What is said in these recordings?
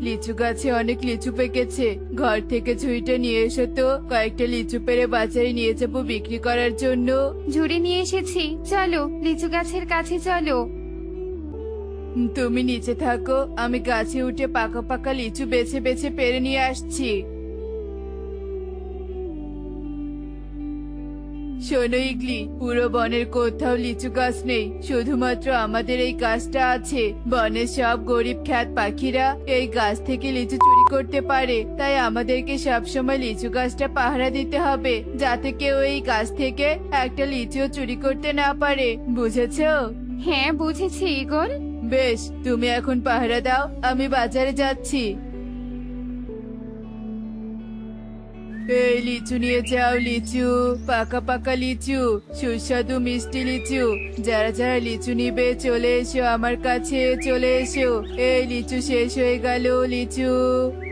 লিচু গাছে অনেক লিচু পেকেছে। ঘর থেকে ঝুড়িটা নিয়ে এসো তো, কয়েকটা লিচু পেড়ে বাজারে নিয়ে যাবো বিক্রি করার জন্য। ঝুড়ি নিয়ে এসেছি, চলো লিচু গাছের কাছে চলো। তুমি নিচে থাকো, আমি গাছে উঠে পাকা পাকা লিচু বেছে বেছে পেড়ে নিয়ে আসছি। শোনো ইগলি, পুরো বনের কোথাও লিচু গাছ নেই, শুধুমাত্র আমাদের এই গাছটা আছে। বনের সব গরিব খ্যাত পাখিরা এই গাছ থেকে লিচু চুরি করতে পারে, তাই আমাদেরকে সবসময় লিচু গাছটা পাহারা দিতে হবে, যাতে কেউ এই গাছ থেকে একটা লিচুও চুরি করতে না পারে, বুঝেছো? হ্যাঁ বুঝেছি ঈগল। বেশ, তুমি এখন পাহারা দাও, আমি বাজারে যাচ্ছি। এই লিচু নিয়ে যাও, লিচু, পাকা পাকা লিচু, সুস্বাদু মিষ্টি লিচু। যারা যারা লিচু নিবে চলে এসো আমার কাছে, চলে এসো। এই লিচু শেষ হয়ে গেল, লিচু।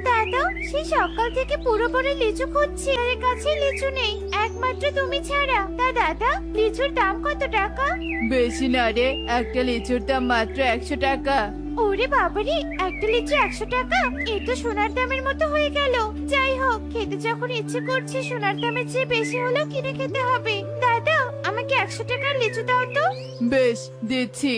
দাদা, সে সকাল থেকে পুরো বনে লিচু খুঁজছি, তার কাছে লিচু নেই, একমাত্র তুমি ছাড়া। তা দাদা, লিচুর দাম কত টাকা? বেশি না রে, একটা লিচুর দাম মাত্র 100 টাকা। ওরে বাবারে, একটা লিচু 100 টাকা? এ তো সোনার দামের মতো হয়ে গেল। যাই হোক, খেতে যখন ইচ্ছে করছে, সোনার দামের চেয়ে বেশি হলেও কিনে খেতে হবে। দাদা, আমাকে 100 টাকার লিচু দাও তো। বেশ, দিচ্ছি।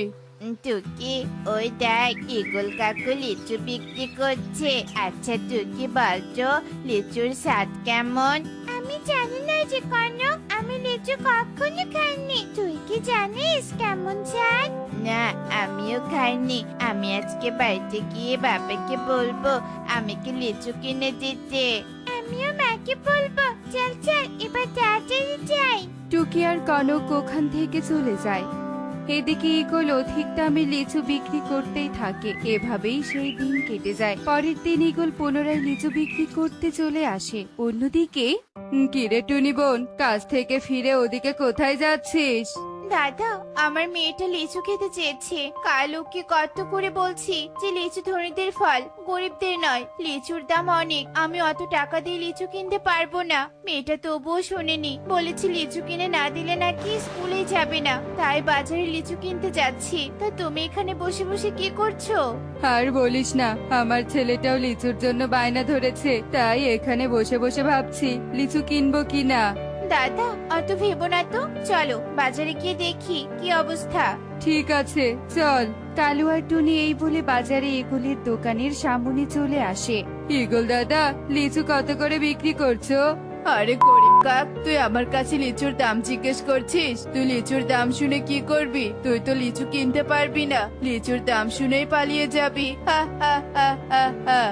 টুকি, ওই দেখ ঈগল কাকু লিচু বিক্রি করছে। আচ্ছা টুকি, বলতো লিচুর স্বাদ কেমন? আমি জানি না যে কনক, আমি লিচু কখনো খাইনি। তুই কি জানিস কেমন স্বাদ? না, আমিও খাইনি। আমি আজকে বাড়িতে গিয়ে বাবাকে বলবো আমাকে লিচু কিনে দিতে। আমিও মাকে বলবো। চল চল, এবার তাড়াতাড়ি যাই। টুকি আর কনক ওখান থেকে চলে যায়। এদিকে ঈগল অধিক দামে লিচু বিক্রি করতেই থাকে। এভাবেই সেই দিন কেটে যায়। পরের দিন ঈগল পুনরায় লিচু বিক্রি করতে চলে আসে। অন্যদিকে, কিরে টুনি বোন, কাজ থেকে ফিরে ওদিকে কোথায় যাচ্ছিস? দাদা, আমার মেয়েটা লিচু খেতে চেয়েছে। কাল ওকে কত করে বলছি যে লিচু ধনীদের ফল, গরিবদের নয়। লিচুর দাম অনেক, আমি অত টাকা দিয়ে লিচু কিনতে পারবো না। মেয়েটা তবুও শোনেনি, বলেছে লিচু কিনে না দিলে নাকি স্কুলে যাবে না। তাই বাজারে লিচু কিনতে যাচ্ছি। তা তুমি এখানে বসে বসে কি করছো? আর বলিস না, আমার ছেলেটাও লিচুর জন্য বায়না ধরেছে, তাই এখানে বসে বসে ভাবছি লিচু কিনবো কিনা। দাদা, অত ভেবো না তো, চলো বাজারে গিয়ে দেখি কি অবস্থা। ঠিক আছে, চল। কালু আর টুনি এই বলে বাজারে ঈগলের দোকানের সামনে চলে আসে। ঈগল দাদা, লিচু কত করে বিক্রি করছো? আরে গরিব কাক, তুই আমার কাছে লিচুর দাম জিজ্ঞেস করছিস? তুই লিচুর দাম শুনে কি করবি? তুই তো লিচু কিনতে পারবি না, লিচুর দাম শুনেই পালিয়ে যাবি। হা হা হা হা হা।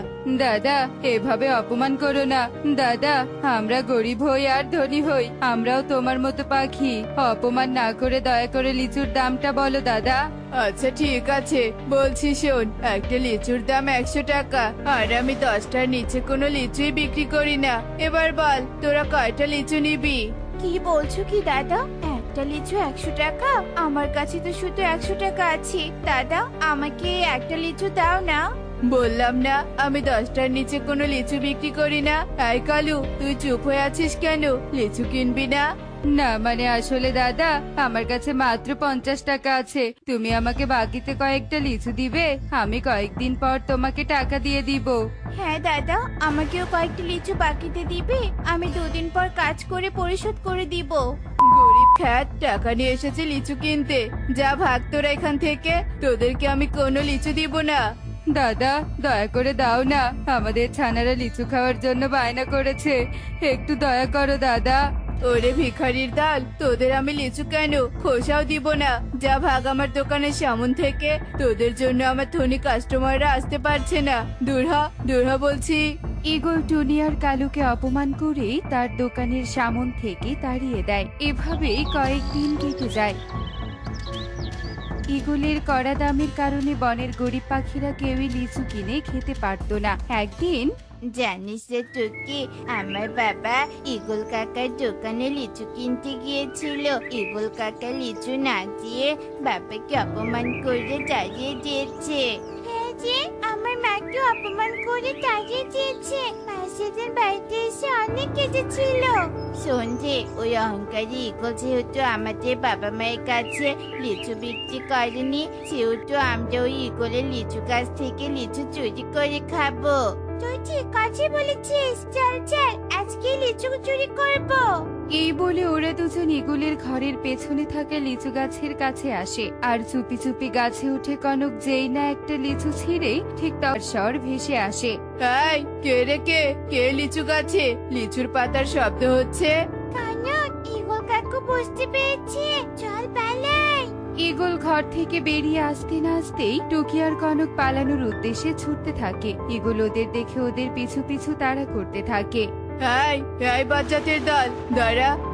দাদা, এভাবে অপমান করো না। দাদা, আমরা গরিব হই আর ধনী হই, আমরাও তোমার মতো পাখি। অপমান না করে দয়া করে লিচুর দামটা বলো দাদা। আচ্ছা ঠিক আছে, বলছি শোন, একটা লিচুর দাম 100 টাকা, আর আমি 10টার নিচে কোনো লিচুই বিক্রি করি না। এবার বল, তোরা কয়টা লিচু নিবি? কি বলছো কি দাদা? একটা লিচু 100 টাকা? আমার কাছে তো শুধু 100 টাকা আছে। দাদা, আমাকে একটা লিচু দাও না। বললাম না আমি 10টার নিচে কোনো লিচু বিক্রি করি না। এই কালু, তুই চুপ হয়ে আছিস কেন? লিচু কিনবি না? না মানে আসলে দাদা, আমার কাছে মাত্র 50 টাকা আছে। তুমি আমাকে বাকিতে কয়েকটা লিচু দিবে, আমি কয়েকদিন পর তোমাকে টাকা দিয়ে দিব। হ্যাঁ দাদা, আমাকেও কয়েকটা লিচু বাকিতে দিবে, আমি 2 দিন পর কাজ করে পরিশোধ করে দিব। গরিব খ্যাত টাকা নিয়ে এসেছে লিচু কিনতে, যা ভাগ তোরা এখান থেকে, তোদেরকে আমি কোনো লিচু দিব না। দাদা, দয়া করে দাও না, আমাদের ছানারা লিচু খাওয়ার জন্য বায়না করেছে, একটু দয়া করো দাদা। ওরে ভিখারির দল, তোদের আমি লিচু কেন, খোসাও দিব না। যা ভাগ আমার দোকানের সামন থেকে, তোদের জন্য আমার ধনী কাস্টমাররা আসতে পারছে না। দূর হ বলছি। ঈগল টুনি আর কালুকে অপমান করে তার দোকানের সামন থেকে তাড়িয়ে দেয়। এভাবেই কয়েকদিন কেটে যায়। ঈগলের কড়া দামের কারণে বনের গরিব পাখিরা কেউই লিচু কিনে খেতে পারতো না। একদিন, জানিস রে টুকি, আমার বাবা ঈগল কাকার দোকানে লিচু কিনতে গিয়েছিল। ঈগল কাকা লিচু না দিয়ে বাবাকে অপমান করে তাড়িয়ে দিয়েছে। হ্যাঁ যে, আমার মাকে অপমান পরে তাড়িয়ে দিয়েছে। সেদিন বাড়িতে এসে অনেক কেঁদেছিল। সন্ধে ওই অহংকারী ইগল যেহেতু আমাদের বাবা মায়ের কাছে লিচু বিক্রি করেনি, সেহেতু আমরা ওই ইগলের লিচু গাছ থেকে লিচু চুরি করে খাবো। তুই ঠিক আছে বলেছিস, চল চল আজকে লিচু চুরি করবো। এই বলে ওরা দুজন ইগলের ঘরের পেছনে থাকা লিচু গাছের কাছে আসে আর চুপি চুপি গাছে উঠে কনক যেই না একটা লিচু ছিঁড়ে ঠিক তার স্বর ভেসে আসে। হাই, কে রে কে লিচু গাছে? লিচুর পাতার শব্দ হচ্ছে। কানক, ইগল কাকু বুঝতে পেরেছে, চল পালাই। ইগল ঘর থেকে বেরিয়ে আসতে না আসতেই টুকি আর কনক পালানোর উদ্দেশ্যে ছুটতে থাকে। ইগল ওদের দেখে ওদের পিছু পিছু তাড়া করতে থাকে। হাই হাই বাচ্চাদের দল,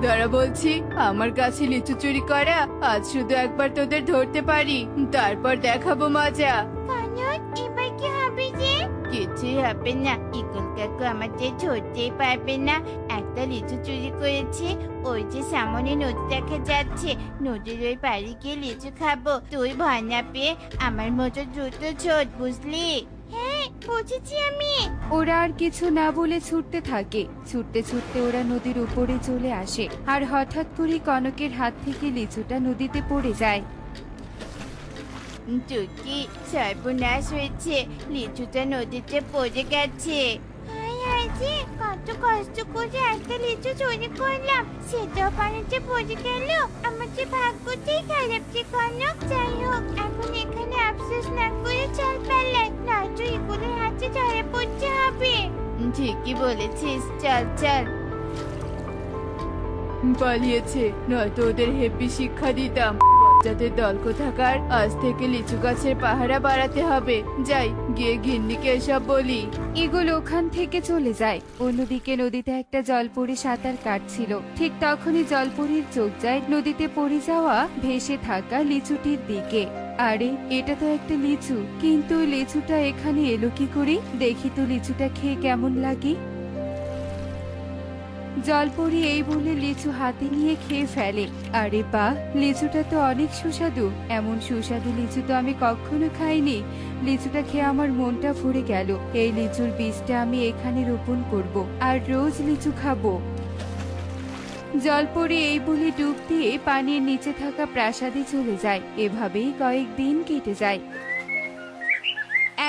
দাঁড়া বলছি। আমার কাছে লিচু চুরি করা আজ শুধু একবার তোদের ধরতে পারি, তারপর দেখাবো মজা। কানক, এবার কি হবে রে? কিছুই হবে না, ইগল কাকু আমাদের ধরতেই পারবে না। একটা লিচু চুরি করেছে, ওই যে সামনে নদী দেখা যাচ্ছে, নদীর ওই পাড়ে গিয়ে লিচু খাবো। তুই ভয় না পেয়ে আমার মতো দ্রুত ছোট, বুঝলি? হ্যাঁ বুঝেছি আমি। ওরা আর কিছু না বলে ছুটতে থাকে। ছুটতে ছুটতে ওরা নদীর উপরে চলে আসে আর হঠাৎ করে কনকের হাত থেকে লিচুটা নদীতে পড়ে যায়। টুকি, সর্বনাশ হয়েছে, লিচুটা নদীতে পড়ে গেছে। হায় হায় রে, কত কষ্ট করে একটা লিচু চুরি করলাম, সেটাও পানিতে পড়ে গেল। আমার যে ভাগ্যটাই খারাপ যে কনক। যাই হোক, এখন এখানে আফসোস না করে চল পালাই, নয়তো ইগলের হাতে ধরে পড়তে হবে। ঠিকই বলেছিস, চল চল। পালিয়েছে, নয়তো ওদের হেপি শিক্ষা দিতাম। বাচ্চাদের দল কোথাকার, আজ থেকে লিচু গাছের পাহারা বাড়াতে হবে। যাই গিয়ে গিন্নিকে এসব বলি। ইগল ওখান থেকে চলে যায়। অন্যদিকে নদীতে একটা জলপরি সাঁতার কাটছিল। ঠিক তখনই জলপরির চোখ যায় নদীতে পড়ে যাওয়া ভেসে থাকা লিচুটির দিকে। আরে, এটা তো একটা লিচু, কিন্তু লিচুটা এখানে এলো কি করে? দেখি তো লিচুটা খেয়ে কেমন লাগে। জলপরি এই বলে লিচু হাতে নিয়ে খেয়ে ফেলে। আরে বাহ, লিচুটা তো অনেক সুস্বাদু। এমন সুস্বাদু লিচু তো আমি কখনো খাইনি। লিচুটা খেয়ে আমার মনটা ভরে গেল। এই লিচুর বীজটা আমি এখানে রোপণ করব আর রোজ লিচু খাবো। জলপরি এই বলে ডুব দিয়ে পানির নিচে থাকা প্রাসাদে চলে যায়। এভাবেই কয়েকদিন কেটে যায়।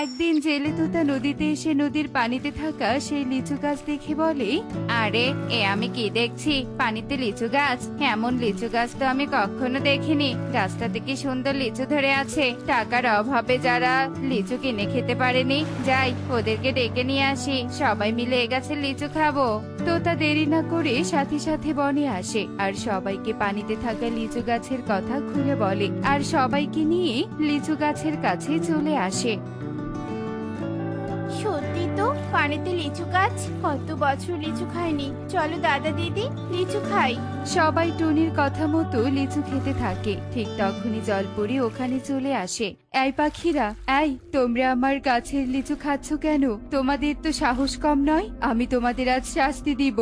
একদিন জেলে তোতা নদীতে এসে নদীর পানিতে থাকা সেই লিচু গাছ দেখে বলে, আরে এ আমি কি দেখছি, পানিতে লিচু গাছ? এমন লিচু গাছ তো আমি কখনো দেখিনি। গাছটাতে কি সুন্দর লিচু ধরে আছে। টাকার অভাবে যারা লিচু কিনে খেতে পারেনি, যাই ওদেরকে ডেকে নিয়ে আসি, সবাই মিলে এ গাছের লিচু খাবো। তোতা দেরি না করে সাথে সাথে বনে আসে আর সবাইকে পানিতে থাকা লিচু গাছের কথা খুলে বলে আর সবাইকে নিয়ে লিচু গাছের কাছে চলে আসে। সত্যি তো, পানিতে লিচু গাছ। কত বছর লিচু খাইনি, চলো দাদা দিদি লিচু খাই। সবাই টুনির কথা মতো লিচু খেতে থাকে। ঠিক তখনই জলপরি ওখানে চলে আসে। এই পাখিরা, এই তোমরা আমার গাছের লিচু খাচ্ছ কেন? তোমাদের তো সাহস কম নয়। আমি তোমাদের আজ শাস্তি দিব।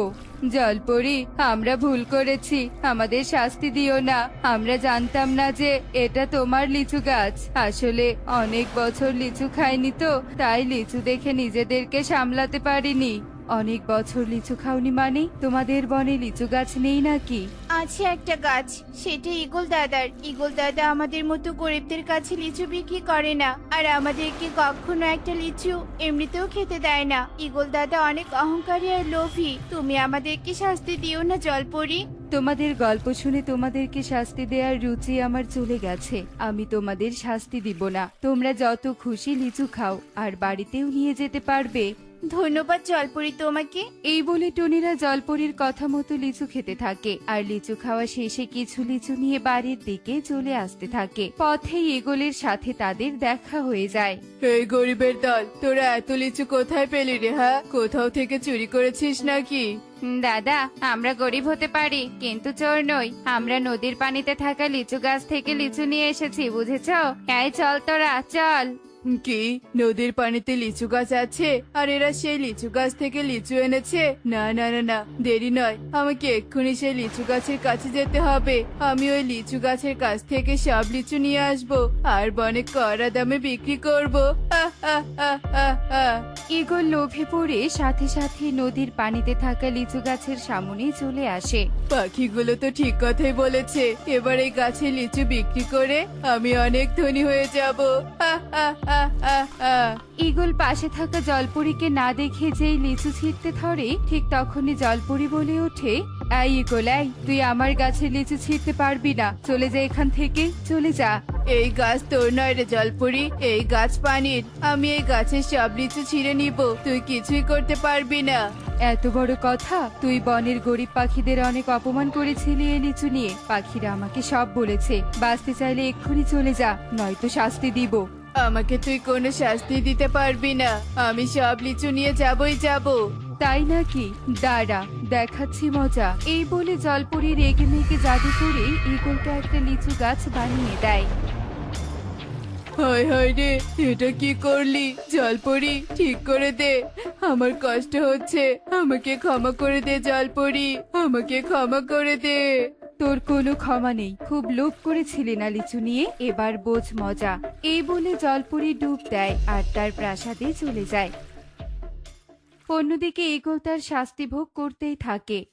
জলপরি, আমরা ভুল করেছি, আমাদের শাস্তি দিও না। আমরা জানতাম না যে এটা তোমার লিচু গাছ। আসলে অনেক বছর লিচু খাইনি তো, তাই লিচু দেখে নিজেদেরকে সামলাতে পারিনি। অনেক বছর লিচু খাওনি মানে তোমাদের বনে লিচু গাছ নেই নাকি? আছে একটা গাছ, সেটা ইগল দাদার। ইগল দাদা আমাদের মতো গরিবদের কাছে লিচু বিক্রি করে না, আর আমাদেরকে কখনো একটা লিচু এমনিতেও খেতে দেয় না। ইগল দাদা অনেক অহংকারী আর লোভী। তুমি আমাদেরকে শাস্তি দিও না জলপরি। তোমাদের গল্প শুনে তোমাদেরকে শাস্তি দেওয়ার রুচি আমার চলে গেছে। আমি তোমাদের শাস্তি দিব না। তোমরা যত খুশি লিচু খাও আর বাড়িতেও নিয়ে যেতে পারবে। ধন্যবাদ জলপরি তোমাকে। এই বলে টুনিরা জলপরির কথা মতো লিচু খেতে থাকে আর লিচু খাওয়া শেষে কিছু লিচু নিয়ে বাড়ির দিকে চলে আসতে থাকে। পথে ইগলের সাথে তাদের দেখা হয়ে যায়। এই গরিবের দল, তোরা এত লিচু কোথায় পেলি রে? হ্যাঁ, কোথাও থেকে চুরি করেছিস নাকি? দাদা, আমরা গরিব হতে পারি কিন্তু চোর নই। আমরা নদীর পানিতে থাকা লিচু গাছ থেকে লিচু নিয়ে এসেছি, বুঝেছো? এই চল তোরা, চল। কি নদীর পানিতে লিচু গাছ আছে আর এরা সেই লিচু গাছ থেকে লিচু এনেছে? না না না না, দেরি নয়, আমাকে এক্ষুনি সেই লিচু গাছের কাছে যেতে হবে। আমি ওই লিচু গাছের কাছ থেকে সব লিচু নিয়ে আসবো আর বনে কড়া দামে বিক্রি করবো। আহ, আহ, আহ, আহ, আহ। ঈগল লোভে পড়ে সাথে সাথে নদীর পানিতে থাকা লিচু গাছের সামনে চলে আসে। পাখিগুলো তো ঠিক কথাই বলেছে, এবার এই গাছে লিচু বিক্রি করে আমি অনেক ধনী হয়ে যাব। আহ, আহ, আহ, আহ, আহ। ঈগল পাশে থাকা জলপরীকে না দেখে যেই লিচু ছিঁড়তে ধরে, ঠিক তখনই জলপরী বলে ওঠে, এই ঈগল, এই তুই আমার গাছে লিচু ছিঁড়তে পারবি না, চলে যা এখান থেকে, চলে যা। এই গাছ তোর নয় রে জলপুরি, এই গাছ পানির। আমি এই গাছের সব লিচু ছিঁড়ে নিব, তুই কিছুই করতে পারবি না। এত বড় কথা! তুই বনের গরিব পাখিদের অনেক অপমান করেছিলি এই লিচু নিয়ে। পাখিরা আমাকে সব বলেছে, বাঁচতে চাইলে এক্ষুনি চলে যা, নয়তো শাস্তি দিব। আমাকে তুই কোনো শাস্তি দিতে পারবি না, আমি সব লিচু নিয়ে যাবই যাব। তাই নাকি? দাঁড়া, দেখাচ্ছি মজা। এই বলে জলপরি রেগে মেগে জাদু করে ঈগলকে একটা লিচু গাছ বানিয়ে দেয়। হায় হায় রে, এটা কি করলি জলপরি? ঠিক করে দে, আমার কষ্ট হচ্ছে, আমাকে ক্ষমা করে দে জলপরি, আমাকে ক্ষমা করে দে। তোর কোনো ক্ষমা নেই, খুব লোভ করেছিলি না লিচু নিয়ে, এবার বোঝ মজা। এই বলে জলপরি ডুব দেয় আর তার প্রাসাদে চলে যায়। অন্যদিকে ঈগল তার শাস্তি ভোগ করতেই থাকে।